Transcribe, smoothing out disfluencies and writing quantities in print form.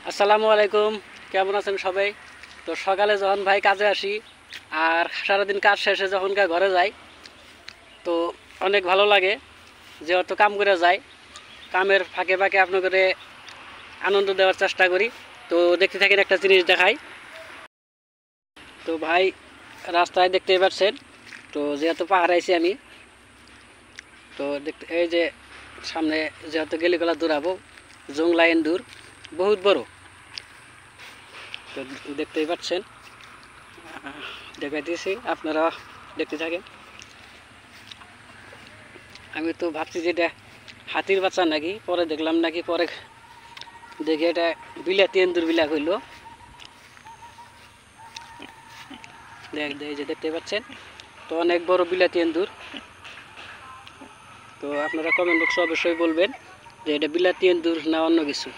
আসসালামু আলাইকুম, কেমন আছেন সবাই? তো সকালে যখন ভাই কাজে আসি আর সারাদিন কাজ শেষে যখন ঘরে যাই, তো অনেক ভালো লাগে। যেহেতু কাম করে যাই, কামের ফাঁকে ফাঁকে আপনাদের আনন্দ দেওয়ার চেষ্টা করি। তো দেখতে থাকেন, একটা জিনিস দেখাই। তো ভাই, রাস্তায় দেখতেই পাচ্ছেন, তো যেহেতু পাহাড়ে আইছি আমি, তো দেখতে এই যে সামনে যেহেতু গেলিগুলা দূরাবো, জংলা এন্দুর বহুত বড়, তো দেখতেই পাচ্ছেন। দেখাইতেছি, আপনারা দেখতে থাকেন। আমি তো ভাবছি যে এটা হাতির বাচ্চা নাকি, পরে দেখলাম নাকি, পরে দেখে এটা বিলাতি এন্দুর বিলা হইল। এই যে দেখতে পাচ্ছেন, তো অনেক বড় বিলাতি এন্দুর। তো আপনারা কমেন্ট বক্সে অবশ্যই বলবেন যে এটা বিলাতি এন্দুর না অন্য কিছু।